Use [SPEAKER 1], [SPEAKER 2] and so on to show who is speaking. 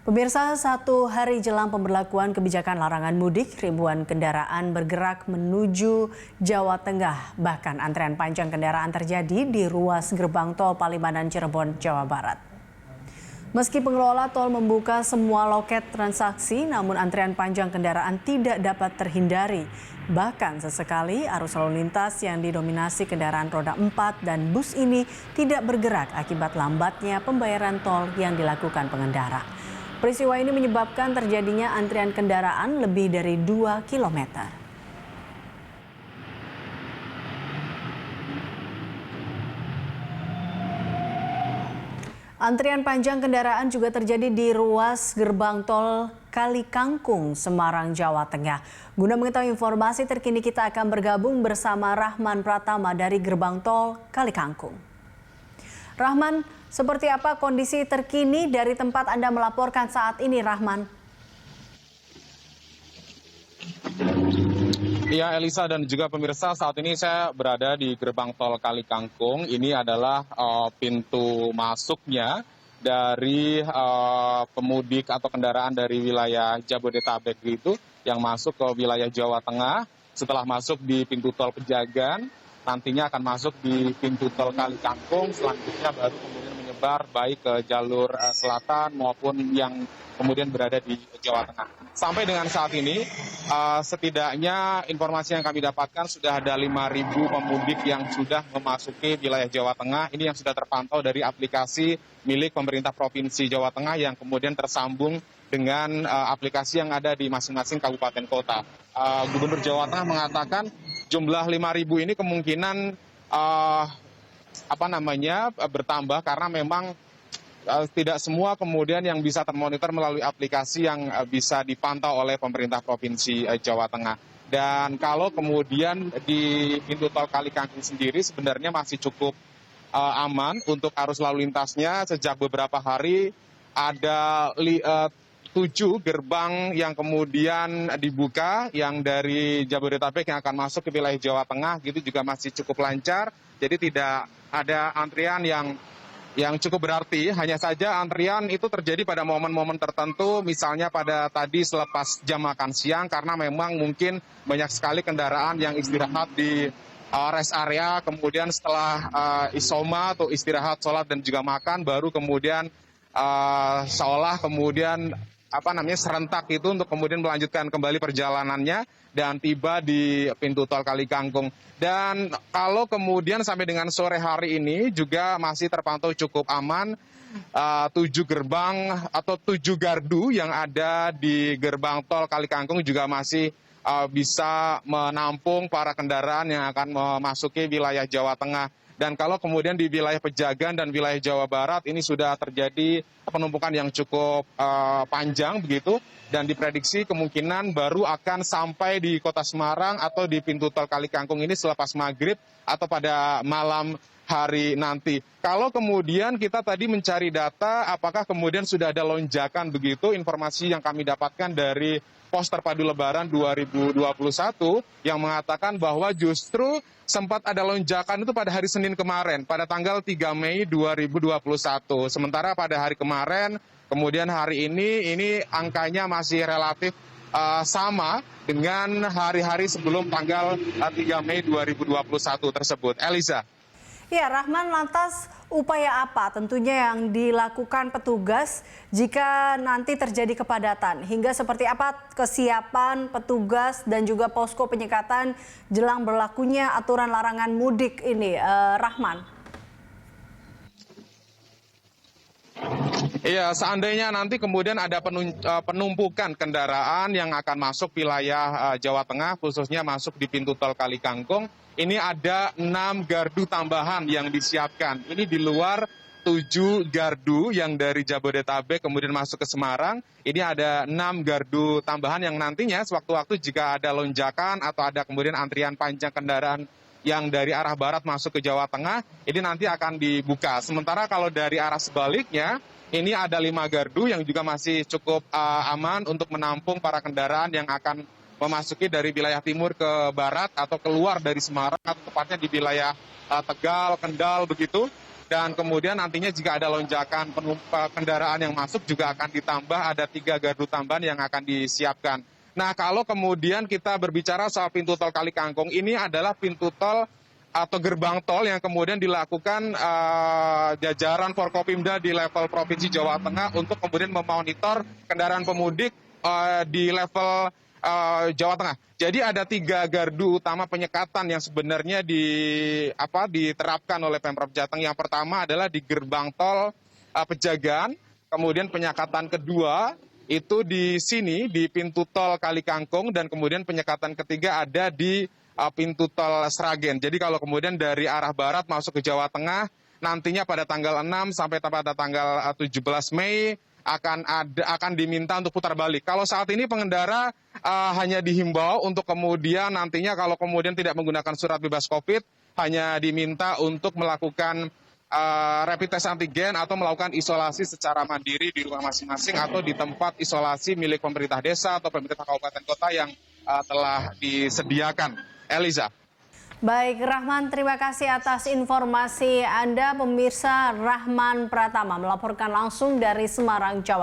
[SPEAKER 1] Pemirsa, satu hari jelang pemberlakuan kebijakan larangan mudik, ribuan kendaraan bergerak menuju Jawa Tengah. Bahkan antrean panjang kendaraan terjadi di ruas gerbang tol Palimanan Cirebon, Jawa Barat. Meski pengelola tol membuka semua loket transaksi, namun antrean panjang kendaraan tidak dapat terhindari. Bahkan sesekali arus lalu lintas yang didominasi kendaraan roda 4 dan bus ini tidak bergerak akibat lambatnya pembayaran tol yang dilakukan pengendara. Peristiwa ini menyebabkan terjadinya antrian kendaraan lebih dari 2 kilometer. Antrian panjang kendaraan juga terjadi di ruas gerbang tol Kali Kangkung, Semarang, Jawa Tengah. Guna mengetahui informasi terkini, kita akan bergabung bersama Rahman Pratama dari gerbang tol Kali Kangkung. Rahman, seperti apa kondisi terkini dari tempat Anda melaporkan saat ini, Rahman?
[SPEAKER 2] Iya, Elisa dan juga pemirsa, saat ini saya berada di gerbang tol Kali Kangkung. Ini adalah pintu masuknya dari pemudik atau kendaraan dari wilayah Jabodetabek itu yang masuk ke wilayah Jawa Tengah. Setelah masuk di pintu tol Pejagan, nantinya akan masuk di pintu tol Kali Kangkung, selanjutnya baru kemudian menyebar baik ke jalur selatan maupun yang kemudian berada di Jawa Tengah. Sampai dengan saat ini, setidaknya informasi yang kami dapatkan sudah ada 5.000 pemudik yang sudah memasuki wilayah Jawa Tengah. Ini yang sudah terpantau dari aplikasi milik pemerintah Provinsi Jawa Tengah yang kemudian tersambung dengan aplikasi yang ada di masing-masing kabupaten kota. Gubernur Jawa Tengah mengatakan jumlah 5.000 ini kemungkinan bertambah karena memang tidak semua kemudian yang bisa termonitor melalui aplikasi yang bisa dipantau oleh pemerintah Provinsi Jawa Tengah. Dan kalau kemudian di pintu tol Kali Kangkung sendiri sebenarnya masih cukup aman untuk arus lalu lintasnya. Sejak beberapa hari ada 7 gerbang yang kemudian dibuka, yang dari Jabodetabek yang akan masuk ke wilayah Jawa Tengah gitu juga masih cukup lancar. Jadi tidak ada antrian yang cukup berarti. Hanya saja antrian itu terjadi pada momen-momen tertentu, misalnya pada tadi selepas jam makan siang, karena memang mungkin banyak sekali kendaraan yang istirahat di rest area, kemudian setelah isoma atau istirahat, sholat dan juga makan, baru kemudian seolah kemudian serentak itu untuk kemudian melanjutkan kembali perjalanannya dan tiba di pintu tol Kali Kangkung. Dan kalau kemudian sampai dengan sore hari ini juga masih terpantau cukup aman, 7 gerbang atau 7 gardu yang ada di gerbang tol Kali Kangkung juga masih bisa menampung para kendaraan yang akan memasuki wilayah Jawa Tengah. Dan kalau kemudian di wilayah Pejagan dan wilayah Jawa Barat ini sudah terjadi penumpukan yang cukup panjang begitu, dan diprediksi kemungkinan baru akan sampai di kota Semarang atau di pintu tol Kali Kangkung ini selepas maghrib atau pada malam hari nanti. Kalau kemudian kita tadi mencari data apakah kemudian sudah ada lonjakan begitu, informasi yang kami dapatkan dari Pos Terpadu Lebaran 2021 yang mengatakan bahwa justru sempat ada lonjakan itu pada hari Senin kemarin, pada tanggal 3 Mei 2021. Sementara pada hari kemarin, kemudian hari ini angkanya masih relatif sama dengan hari-hari sebelum tanggal 3 Mei 2021 tersebut. Elisa.
[SPEAKER 1] Ya, Rahman, lantas upaya apa tentunya yang dilakukan petugas jika nanti terjadi kepadatan? Hingga seperti apa kesiapan petugas dan juga posko penyekatan jelang berlakunya aturan larangan mudik ini, Rahman?
[SPEAKER 2] Iya, seandainya nanti kemudian ada penumpukan kendaraan yang akan masuk wilayah Jawa Tengah, khususnya masuk di pintu tol Kali Kangkung, ini ada 6 gardu tambahan yang disiapkan. Ini di luar 7 gardu yang dari Jabodetabek kemudian masuk ke Semarang. Ini ada 6 gardu tambahan yang nantinya sewaktu-waktu jika ada lonjakan atau ada kemudian antrian panjang kendaraan yang dari arah barat masuk ke Jawa Tengah, ini nanti akan dibuka. Sementara kalau dari arah sebaliknya, ini ada 5 gardu yang juga masih cukup aman untuk menampung para kendaraan yang akan memasuki dari wilayah timur ke barat atau keluar dari Semarang atau tepatnya di wilayah Tegal, Kendal begitu. Dan kemudian nantinya jika ada lonjakan kendaraan yang masuk juga akan ditambah, ada 3 gardu tambahan yang akan disiapkan. Nah, kalau kemudian kita berbicara soal pintu tol Kali Kangkung, ini adalah pintu tol atau gerbang tol yang kemudian dilakukan jajaran Forkopimda di level Provinsi Jawa Tengah untuk kemudian memonitor kendaraan pemudik di level Jawa Tengah. Jadi ada 3 gardu utama penyekatan yang sebenarnya diterapkan oleh Pemprov Jateng. Yang pertama adalah di gerbang tol Pejagan, kemudian penyekatan kedua itu di sini di pintu tol Kali Kangkung, dan kemudian penyekatan ketiga ada di pintu tol Sragen. Jadi kalau kemudian dari arah barat masuk ke Jawa Tengah, nantinya pada tanggal 6 sampai pada tanggal 17 Mei akan diminta untuk putar balik. Kalau saat ini pengendara hanya dihimbau untuk kemudian nantinya kalau kemudian tidak menggunakan surat bebas COVID, hanya diminta untuk melakukan rapid test antigen atau melakukan isolasi secara mandiri di rumah masing-masing atau di tempat isolasi milik pemerintah desa atau pemerintah kabupaten kota yang telah disediakan. Eliza.
[SPEAKER 1] Baik, Rahman, terima kasih atas informasi Anda. Pemirsa, Rahman Pratama melaporkan langsung dari Semarang, Jawa